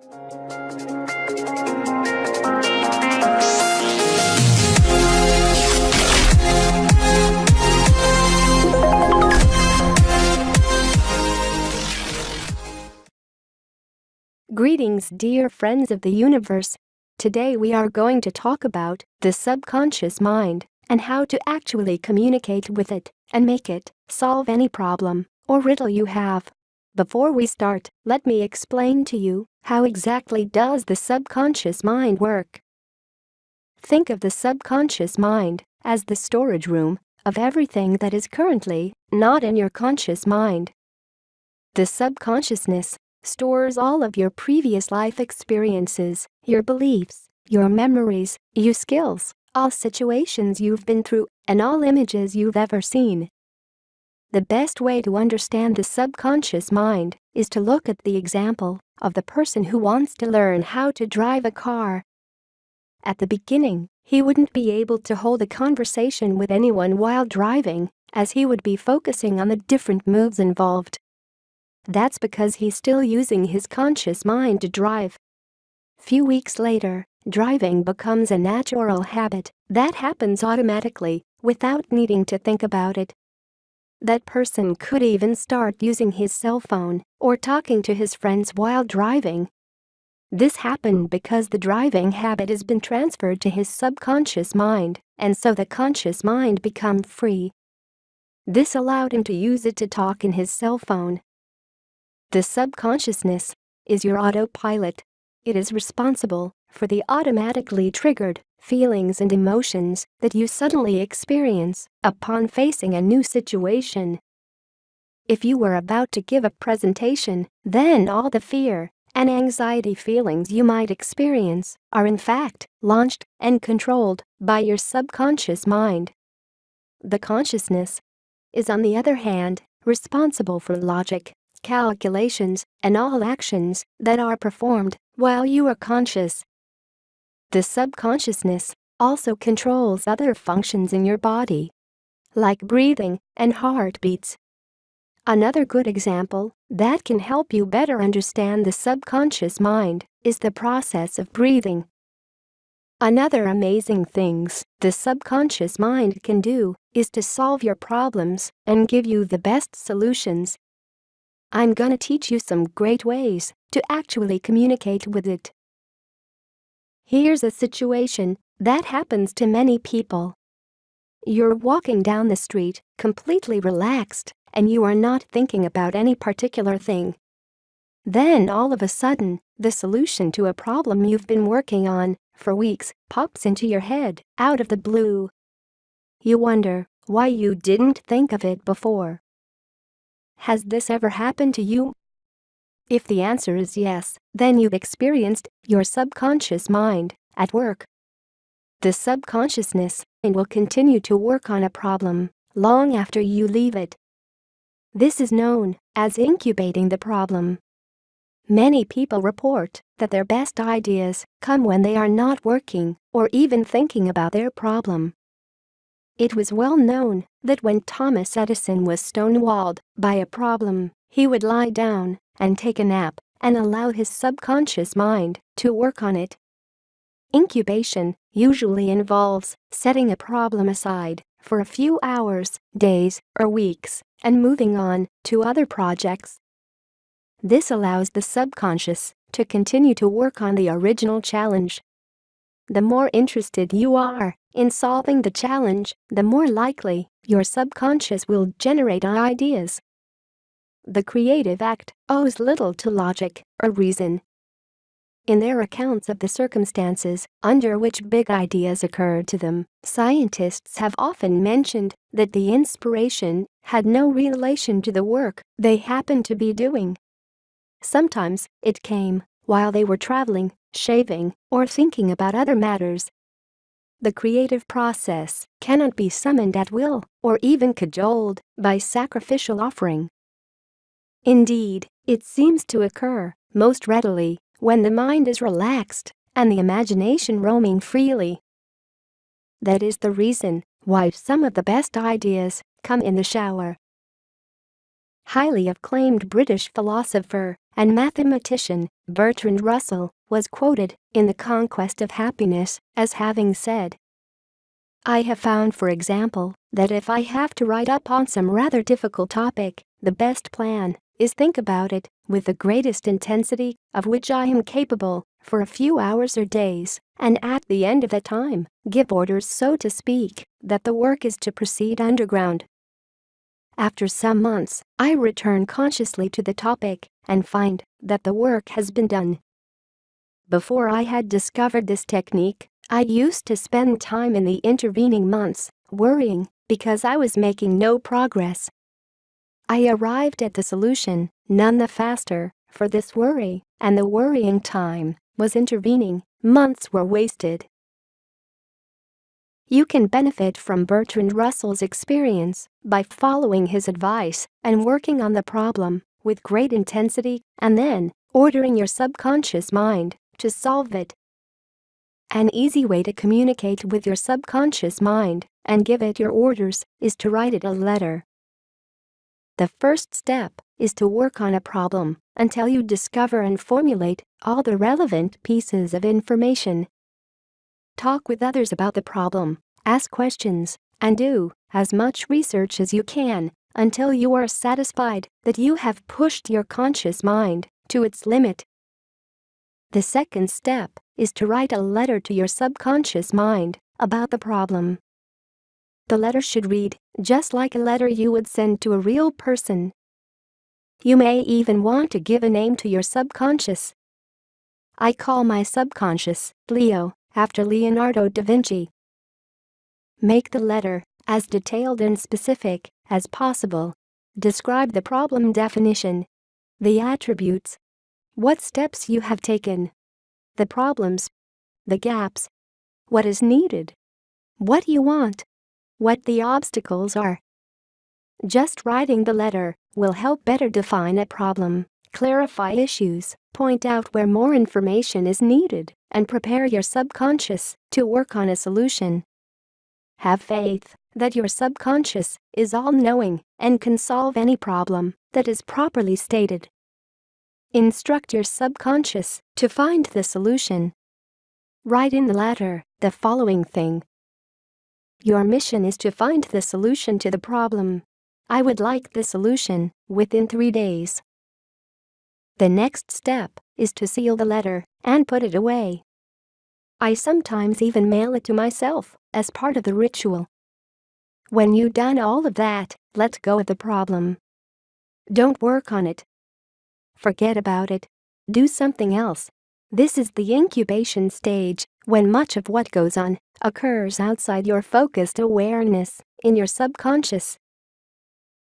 Greetings, dear friends of the universe. Today we are going to talk about the subconscious mind and how to actually communicate with it and make it solve any problem or riddle you have. Before we start, let me explain to you how exactly does the subconscious mind work. Think of the subconscious mind as the storage room of everything that is currently not in your conscious mind. The subconsciousness stores all of your previous life experiences, your beliefs, your memories, your skills, all situations you've been through, and all images you've ever seen. The best way to understand the subconscious mind is to look at the example of the person who wants to learn how to drive a car. At the beginning, he wouldn't be able to hold a conversation with anyone while driving, as he would be focusing on the different moves involved. That's because he's still using his conscious mind to drive. Few weeks later, driving becomes a natural habit that happens automatically without needing to think about it. That person could even start using his cell phone or talking to his friends while driving. This happened because the driving habit has been transferred to his subconscious mind, and so the conscious mind became free. This allowed him to use it to talk in his cell phone. The subconsciousness is your autopilot. It is responsible for the automatically triggered feelings and emotions that you suddenly experience upon facing a new situation. If you were about to give a presentation, then all the fear and anxiety feelings you might experience are in fact launched and controlled by your subconscious mind. The consciousness is, on the other hand, responsible for logic, calculations, and all actions that are performed while you are conscious. The subconsciousness also controls other functions in your body, like breathing and heartbeats. Another good example that can help you better understand the subconscious mind is the process of breathing. Another amazing things the subconscious mind can do is to solve your problems and give you the best solutions. I'm gonna teach you some great ways to actually communicate with it. Here's a situation that happens to many people. You're walking down the street, completely relaxed, and you are not thinking about any particular thing. Then all of a sudden, the solution to a problem you've been working on for weeks pops into your head out of the blue. You wonder why you didn't think of it before. Has this ever happened to you? If the answer is yes, then you've experienced your subconscious mind at work. The subconsciousness will continue to work on a problem long after you leave it. This is known as incubating the problem. Many people report that their best ideas come when they are not working or even thinking about their problem. It was well known that when Thomas Edison was stonewalled by a problem, he would lie down and take a nap and allow his subconscious mind to work on it. Incubation usually involves setting a problem aside for a few hours, days, or weeks and moving on to other projects. This allows the subconscious to continue to work on the original challenge. The more interested you are in solving the challenge, the more likely your subconscious will generate ideas. The creative act owes little to logic or reason. In their accounts of the circumstances under which big ideas occurred to them, scientists have often mentioned that the inspiration had no relation to the work they happened to be doing. Sometimes it came while they were traveling, shaving, or thinking about other matters. The creative process cannot be summoned at will or even cajoled by sacrificial offering. Indeed, it seems to occur most readily when the mind is relaxed and the imagination roaming freely. That is the reason why some of the best ideas come in the shower. Highly acclaimed British philosopher and mathematician Bertrand Russell was quoted in The Conquest of Happiness as having said, "I have found, for example, that if I have to write up on some rather difficult topic, the best plan is think about it with the greatest intensity of which I am capable for a few hours or days, and at the end of the time, give orders, so to speak, that the work is to proceed underground. After some months, I return consciously to the topic and find that the work has been done." Before I had discovered this technique, I used to spend time in the intervening months worrying because I was making no progress. I arrived at the solution none the faster for this worry, and the worrying time was intervening, months were wasted. You can benefit from Bertrand Russell's experience by following his advice and working on the problem with great intensity and then ordering your subconscious mind to solve it. An easy way to communicate with your subconscious mind and give it your orders is to write it a letter. The first step is to work on a problem until you discover and formulate all the relevant pieces of information. Talk with others about the problem, ask questions, and do as much research as you can until you are satisfied that you have pushed your conscious mind to its limit. The second step is to write a letter to your subconscious mind about the problem. The letter should read just like a letter you would send to a real person. You may even want to give a name to your subconscious. I call my subconscious Leo, after Leonardo da Vinci. Make the letter as detailed and specific as possible. Describe the problem definition, the attributes, what steps you have taken, the problems, the gaps, what is needed, what you want, what the obstacles are. Just writing the letter will help better define a problem, clarify issues, point out where more information is needed, and prepare your subconscious to work on a solution. Have faith that your subconscious is all-knowing and can solve any problem that is properly stated. Instruct your subconscious to find the solution. Write in the letter the following thing. Your mission is to find the solution to the problem. I would like the solution within 3 days. The next step is to seal the letter and put it away. I sometimes even mail it to myself as part of the ritual. When you've done all of that, let go of the problem. Don't work on it. Forget about it. Do something else. This is the incubation stage, when much of what goes on occurs outside your focused awareness, in your subconscious.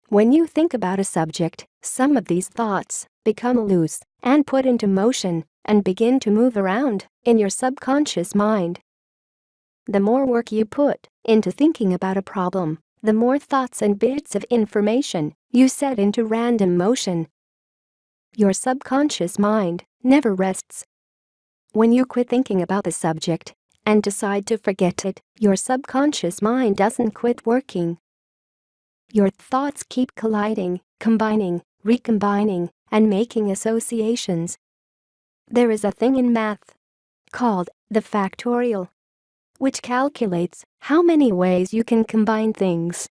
When you think about a subject, some of these thoughts become loose and put into motion and begin to move around in your subconscious mind. The more work you put into thinking about a problem, the more thoughts and bits of information you set into random motion. Your subconscious mind never rests. When you quit thinking about the subject and decide to forget it, your subconscious mind doesn't quit working. Your thoughts keep colliding, combining, recombining, and making associations. There is a thing in math called the factorial, which calculates how many ways you can combine things.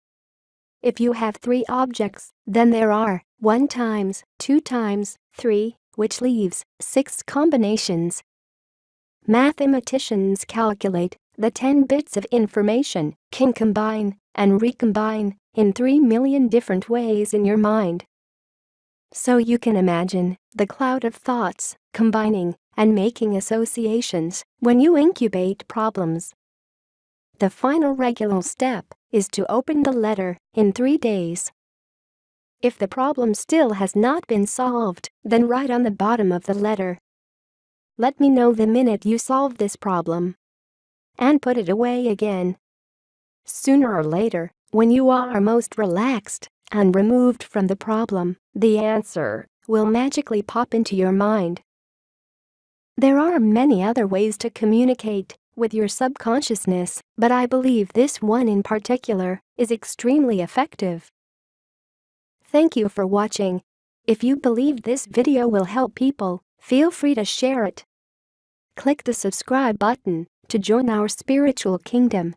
If you have 3 objects, then there are 1 times 2 times 3, which leaves 6 combinations. Mathematicians calculate that 10 bits of information can combine and recombine in 3 million different ways in your mind. So you can imagine the cloud of thoughts combining and making associations when you incubate problems. The final regular step is to open the letter in 3 days. If the problem still has not been solved, then write on the bottom of the letter, "Let me know the minute you solve this problem," and put it away again. Sooner or later, when you are most relaxed and removed from the problem, the answer will magically pop into your mind. There are many other ways to communicate with your subconsciousness, but I believe this one in particular is extremely effective. Thank you for watching. If you believe this video will help people, feel free to share it. Click the subscribe button to join our spiritual kingdom.